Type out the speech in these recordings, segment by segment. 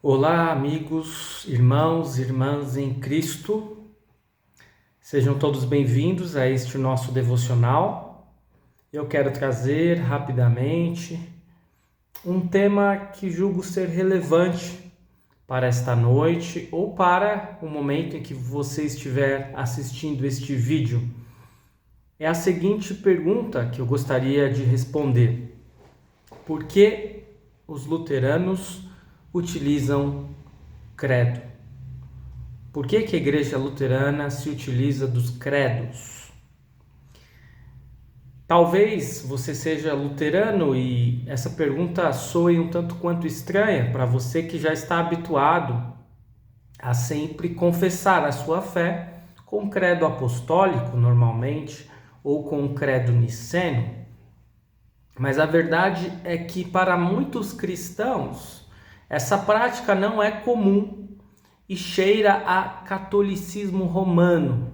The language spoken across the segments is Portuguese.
Olá, amigos, irmãos e irmãs em Cristo. Sejam todos bem-vindos a este nosso devocional. Eu quero trazer rapidamente um tema que julgo ser relevante para esta noite ou para o momento em que você estiver assistindo este vídeo. É a seguinte pergunta que eu gostaria de responder: por que os luteranos utilizam credo? Por que a igreja luterana se utiliza dos credos? Talvez você seja luterano e essa pergunta soe um tanto quanto estranha para você que já está habituado a sempre confessar a sua fé com credo apostólico, normalmente, ou com credo niceno. Mas a verdade é que para muitos cristãos essa prática não é comum e cheira a catolicismo romano.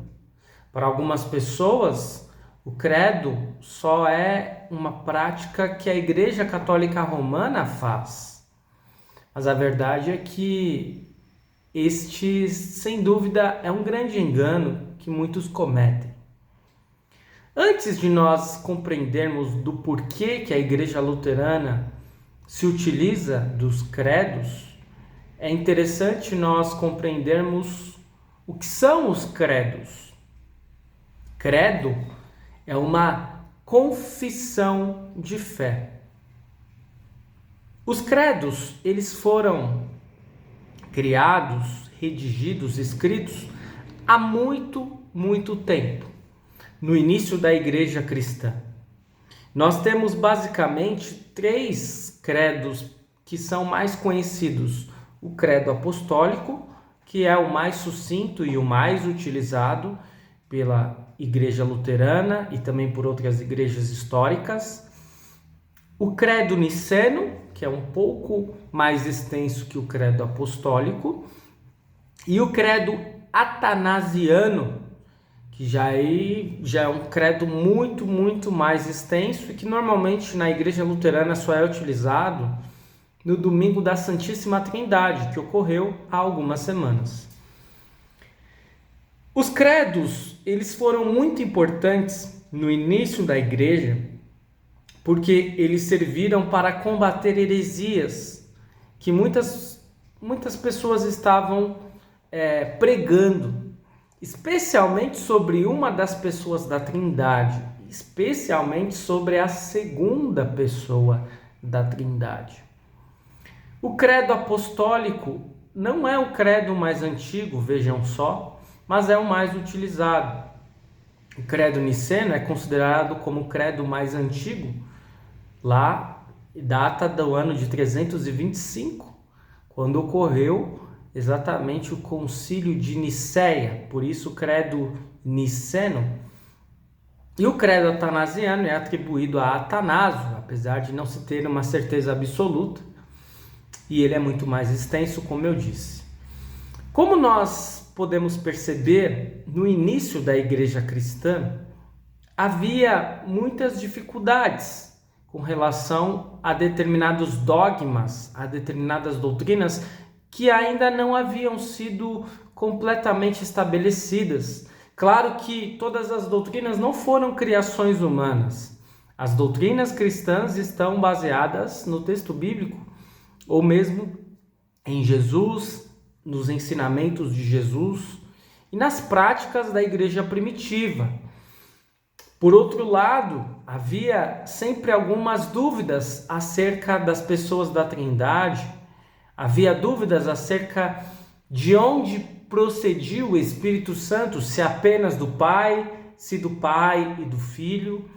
Para algumas pessoas, o credo só é uma prática que a Igreja Católica Romana faz. Mas a verdade é que este, sem dúvida, é um grande engano que muitos cometem. Antes de nós compreendermos do porquê que a Igreja Luterana se utiliza dos credos, é interessante nós compreendermos o que são os credos. Credo é uma confissão de fé. Os credos, eles foram criados, redigidos, escritos há muito tempo, no início da igreja cristã. Nós temos basicamente 3 credos que são mais conhecidos: o credo apostólico, que é o mais sucinto e o mais utilizado pela igreja luterana e também por outras igrejas históricas; o credo niceno, que é um pouco mais extenso que o credo apostólico; e o credo atanasiano, que já é um credo muito mais extenso e que normalmente na igreja luterana só é utilizado no domingo da Santíssima Trindade, que ocorreu há algumas semanas. Os credos, eles foram muito importantes no início da igreja, porque eles serviram para combater heresias que muitas pessoas estavam pregando, especialmente sobre uma das pessoas da Trindade, especialmente sobre a segunda pessoa da Trindade. O credo apostólico não é o credo mais antigo, vejam só, mas é o mais utilizado. O credo niceno é considerado como o credo mais antigo, lá data do ano de 325, quando ocorreu exatamente o concílio de Nicéia, por isso o credo niceno. E o credo atanasiano é atribuído a Atanásio, apesar de não se ter uma certeza absoluta, e ele é muito mais extenso, como eu disse. Como nós podemos perceber, no início da igreja cristã, havia muitas dificuldades com relação a determinados dogmas, a determinadas doutrinas que ainda não haviam sido completamente estabelecidas. Claro que todas as doutrinas não foram criações humanas. As doutrinas cristãs estão baseadas no texto bíblico, ou mesmo em Jesus, nos ensinamentos de Jesus e nas práticas da igreja primitiva. Por outro lado, havia sempre algumas dúvidas acerca das pessoas da Trindade, havia dúvidas acerca de onde procedia o Espírito Santo, se apenas do Pai, se do Pai e do Filho.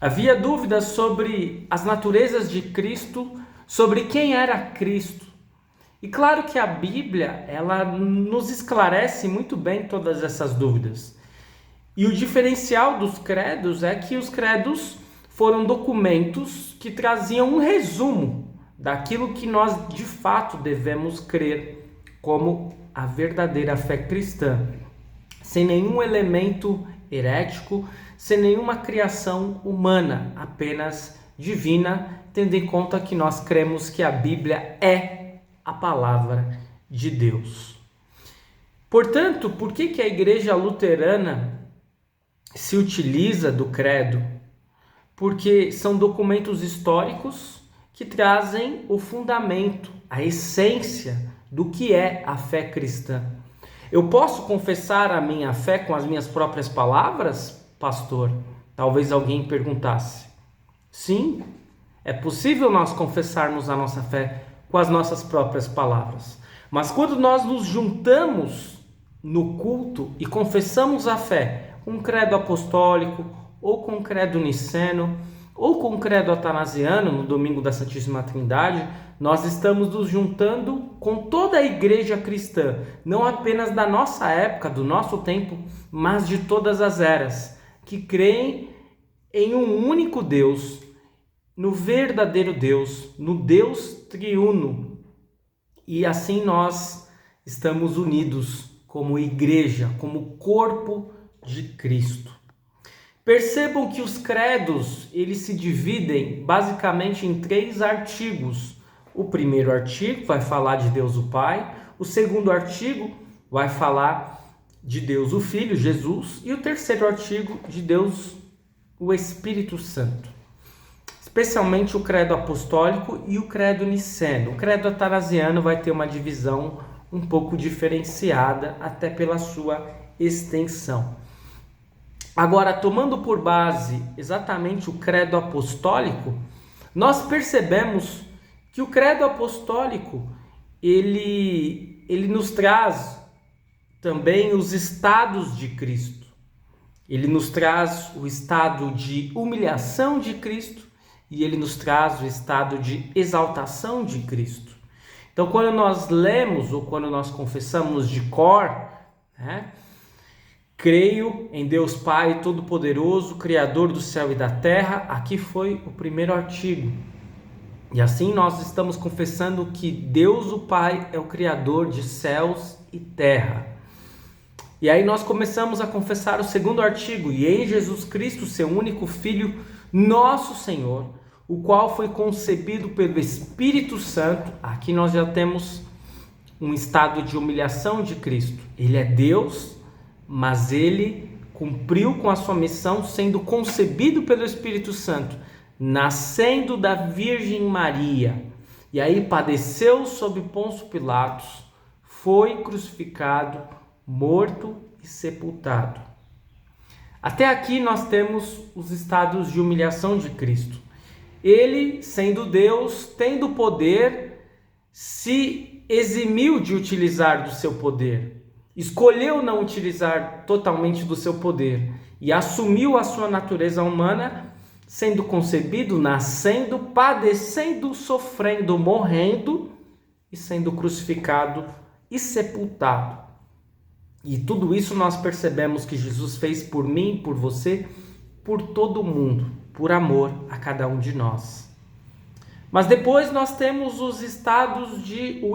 Havia dúvidas sobre as naturezas de Cristo, sobre quem era Cristo. E claro que a Bíblia, ela nos esclarece muito bem todas essas dúvidas. E o diferencial dos credos é que os credos foram documentos que traziam um resumo daquilo que nós de fato devemos crer como a verdadeira fé cristã, sem nenhum elemento herético, sem nenhuma criação humana, apenas divina, tendo em conta que nós cremos que a Bíblia é a palavra de Deus. Portanto, por que a Igreja Luterana se utiliza do credo? Porque são documentos históricos que trazem o fundamento, a essência do que é a fé cristã. Eu posso confessar a minha fé com as minhas próprias palavras, pastor? Talvez alguém perguntasse. Sim, é possível nós confessarmos a nossa fé com as nossas próprias palavras. Mas quando nós nos juntamos no culto e confessamos a fé com o credo apostólico, ou com o credo niceno, ou com o credo atanasiano, no domingo da Santíssima Trindade, nós estamos nos juntando com toda a igreja cristã, não apenas da nossa época, do nosso tempo, mas de todas as eras, que creem em um único Deus, no verdadeiro Deus, no Deus triuno. E assim nós estamos unidos como igreja, como corpo de Cristo. Percebam que os credos, eles se dividem basicamente em 3 artigos. O primeiro artigo vai falar de Deus o Pai, o segundo artigo vai falar de Deus o Filho, Jesus, e o terceiro artigo de Deus o Espírito Santo. Especialmente o credo apostólico e o credo niceno. O credo atanasiano vai ter uma divisão um pouco diferenciada, até pela sua extensão. Agora, tomando por base exatamente o credo apostólico, nós percebemos que o credo apostólico, ele nos traz também os estados de Cristo. Ele nos traz o estado de humilhação de Cristo e ele nos traz o estado de exaltação de Cristo. Então, quando nós lemos ou quando nós confessamos de cor, creio em Deus Pai Todo-Poderoso, Criador do céu e da terra. Aqui foi o primeiro artigo. E assim nós estamos confessando que Deus o Pai é o Criador de céus e terra. E aí nós começamos a confessar o segundo artigo. E em Jesus Cristo, seu único Filho, nosso Senhor, o qual foi concebido pelo Espírito Santo. Aqui nós já temos um estado de humilhação de Cristo. Ele é Deus, mas ele cumpriu com a sua missão sendo concebido pelo Espírito Santo, nascendo da Virgem Maria. E aí padeceu sob Pôncio Pilatos, foi crucificado, morto e sepultado. Até aqui nós temos os estados de humilhação de Cristo. Ele, sendo Deus, tendo poder, se eximiu de utilizar do seu poder. Escolheu não utilizar totalmente do seu poder e assumiu a sua natureza humana, sendo concebido, nascendo, padecendo, sofrendo, morrendo e sendo crucificado e sepultado. E tudo isso nós percebemos que Jesus fez por mim, por você, por todo mundo, por amor a cada um de nós. Mas depois nós temos o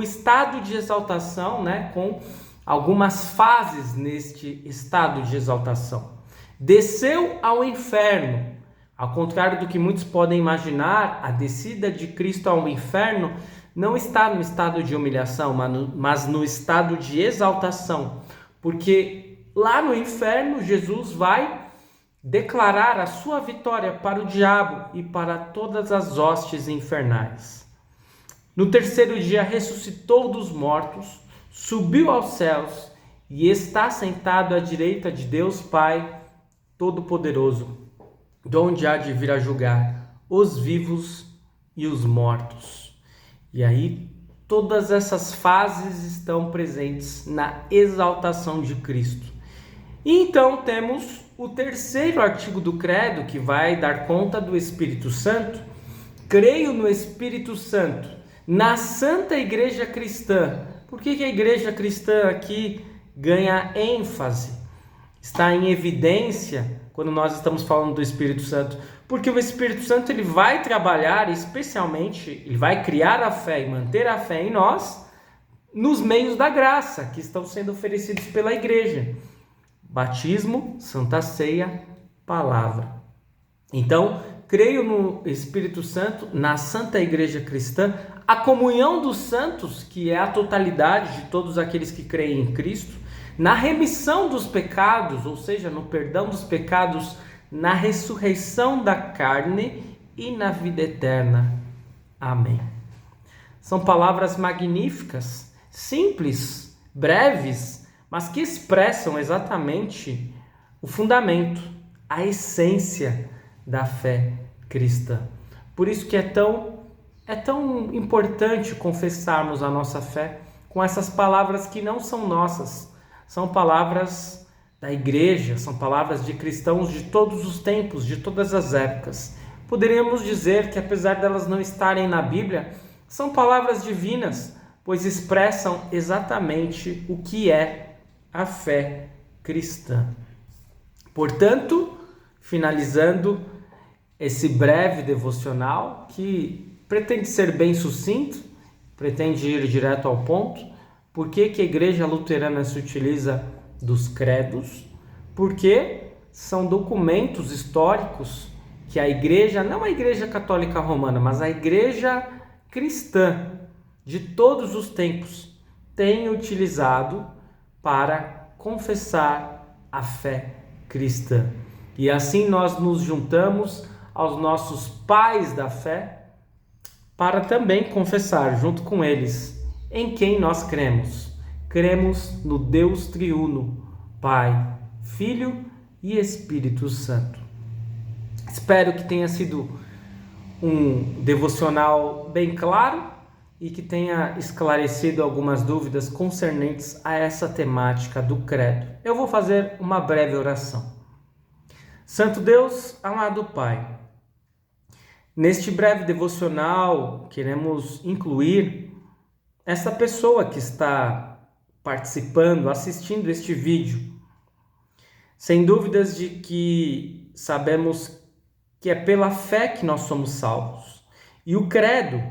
estado de exaltação, com algumas fases neste estado de exaltação. Desceu ao inferno. Ao contrário do que muitos podem imaginar, a descida de Cristo ao inferno não está no estado de humilhação, mas no estado de exaltação. Porque lá no inferno, Jesus vai declarar a sua vitória para o diabo e para todas as hostes infernais. No terceiro dia, ressuscitou dos mortos, subiu aos céus e está sentado à direita de Deus Pai Todo-Poderoso, de onde há de vir a julgar os vivos e os mortos. E aí, todas essas fases estão presentes na exaltação de Cristo. E então temos o terceiro artigo do credo, que vai dar conta do Espírito Santo. Creio no Espírito Santo, na Santa Igreja Cristã. Por que a Igreja Cristã aqui ganha ênfase? Está em evidência quando nós estamos falando do Espírito Santo. Porque o Espírito Santo ele vai trabalhar, especialmente, ele vai criar a fé e manter a fé em nós, nos meios da graça que estão sendo oferecidos pela Igreja. Batismo, Santa Ceia, Palavra. Então, creio no Espírito Santo, na Santa Igreja Cristã, a comunhão dos santos, que é a totalidade de todos aqueles que creem em Cristo, na remissão dos pecados, ou seja, no perdão dos pecados, na ressurreição da carne e na vida eterna. Amém. São palavras magníficas, simples, breves, mas que expressam exatamente o fundamento, a essência da fé cristã. Por isso que é tão importante confessarmos a nossa fé com essas palavras que não são nossas, são palavras da igreja, são palavras de cristãos de todos os tempos, de todas as épocas. Poderíamos dizer que, apesar delas não estarem na Bíblia, são palavras divinas, pois expressam exatamente o que é a fé cristã. Portanto, finalizando esse breve devocional, que pretende ser bem sucinto, pretende ir direto ao ponto. Por que a Igreja Luterana se utiliza dos credos? Porque são documentos históricos que a Igreja, não a Igreja Católica Romana, mas a Igreja Cristã de todos os tempos, tem utilizado para confessar a fé cristã. E assim nós nos juntamos aos nossos pais da fé para também confessar junto com eles em quem nós cremos. Cremos no Deus triuno, Pai, Filho e Espírito Santo. Espero que tenha sido um devocional bem claro e que tenha esclarecido algumas dúvidas concernentes a essa temática do credo. Eu vou fazer uma breve oração. Santo Deus, amado Pai, neste breve devocional queremos incluir essa pessoa que está participando, assistindo este vídeo. Sem dúvidas de que sabemos que é pela fé que nós somos salvos. E o credo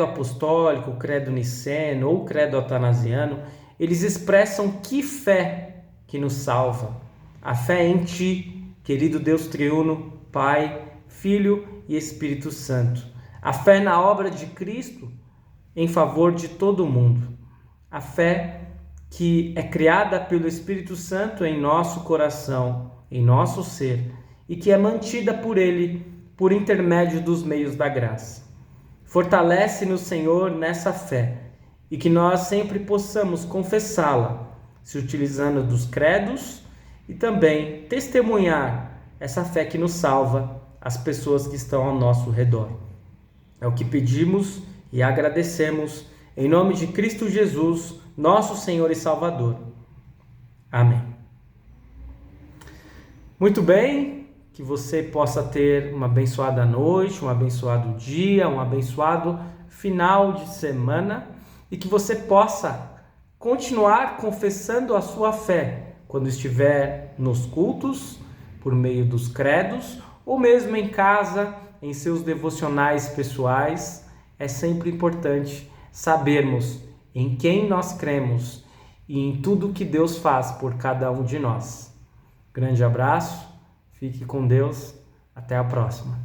apostólico, o credo niceno ou o credo atanasiano, eles expressam que fé que nos salva. A fé em Ti, querido Deus triuno, Pai, Filho e Espírito Santo. A fé na obra de Cristo em favor de todo mundo. A fé que é criada pelo Espírito Santo em nosso coração, em nosso ser, e que é mantida por Ele por intermédio dos meios da graça. Fortalece-nos, Senhor, nessa fé, e que nós sempre possamos confessá-la, se utilizando dos credos e também testemunhar essa fé que nos salva às pessoas que estão ao nosso redor. É o que pedimos e agradecemos em nome de Cristo Jesus, nosso Senhor e Salvador. Amém. Muito bem, que você possa ter uma abençoada noite, um abençoado dia, um abençoado final de semana e que você possa continuar confessando a sua fé quando estiver nos cultos, por meio dos credos, ou mesmo em casa, em seus devocionais pessoais. É sempre importante sabermos em quem nós cremos e em tudo que Deus faz por cada um de nós. Grande abraço, fique com Deus, até a próxima.